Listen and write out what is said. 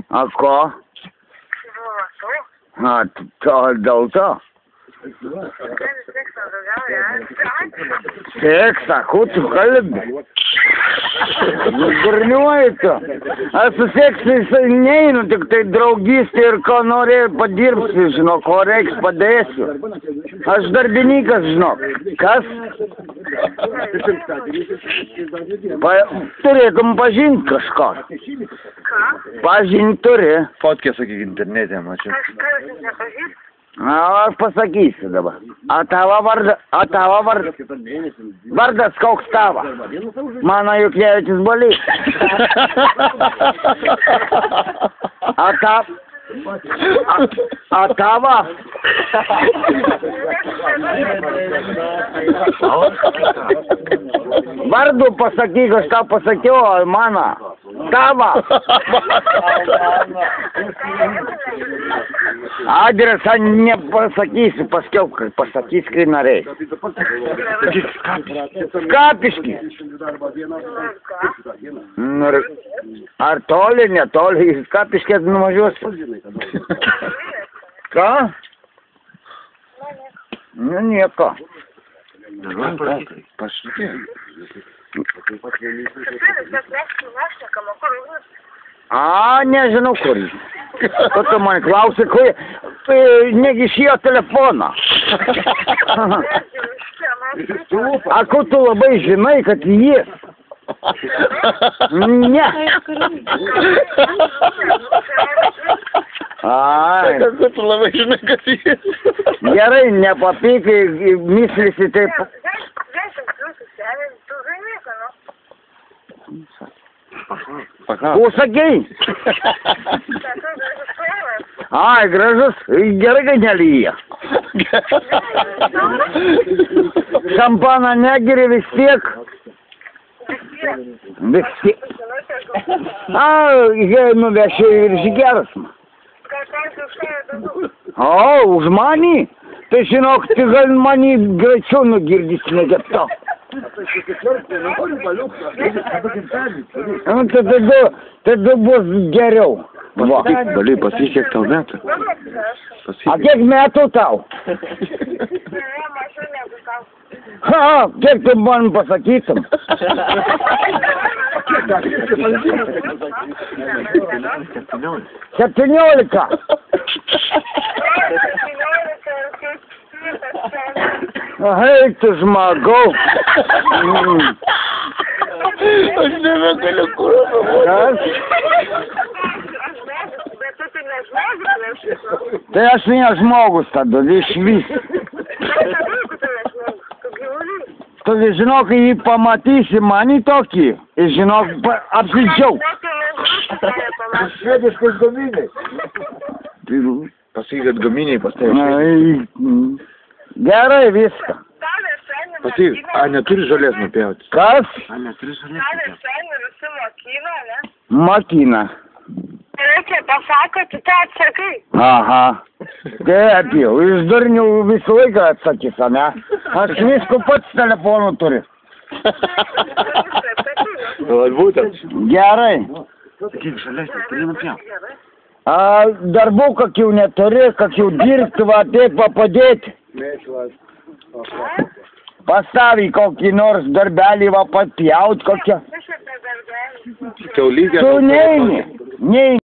A ko? A, to dėl to? Seksą, ko tu kalbi? Durniuoji tu. Aš su seksais neinu, tik tai draugystė ir ko nori padirbsiu, žinok, ko reiks padėsiu. Aš darbininkas, žinok. Kas? Turėtum pažinti kažką. Pažinti turi. Fotkė, sakyk, internete, mačiau. Na, aš pasakysiu dabar. A tavo vardas koks tavo? Mano Juknevičius Balys. A tavo? Vardu pasakyk, aš tau pasakiau, mano. Tavo. Adresą nepasakysiu, paskiau, pasakys, kai norėjai. Skapiški. Ar toli, netoli, Skapiškė nuvažiuos? Ką? Nu, nieko. A, nežinau kur. Ko tu man klausi, negi iš jo telefoną. A ko tu labai žinai, kad jis? Ne. Ai. Ko tu labai žinai, kad jis? Gerai, nepapykai, myslisi taip. Ko sakei? Ai, gražus, gerai, kad nelyja. Šampaną negeri vis tiek. Vis tiek. A, nuvešiu ir žigeras. O, už manį? Tai žinok, tai gal manį greičiau nugirdysi, negu to. Tada bus geriau. Bali, pasakyk, kiek tau metų. A kiek metų tau? Ha, kiek tu man pasakytum? 17. Hei, tu žmogau. Aš nebegaliu kurą. Kas? Tai aš ne žmogus tada, išvis. Tu žinok, kai jį pamatysi manį tokį, ir žinok, apsidžiaug. Švediškais guminiais. Pasakyk, kad guminiai pastavė. Gerai, viską. Pasakyk, a neturi žolės nupjauti? Kas? A neturi žolės nupjauti? Makina. Reikia pasako, tu tą atsakai. Aha. Taip jau, iš durnių visą laiką atsakys, ne? Aš visko pats telefonu turiu. Būtent. Gerai. Sakyk, žolės neturi nupjauti. Darbų kokių neturi, kokių dirbti, va taip padėti. Pastavį kokį nors darbelį, va papjaut kokią. Kiaulygę. Tu neini.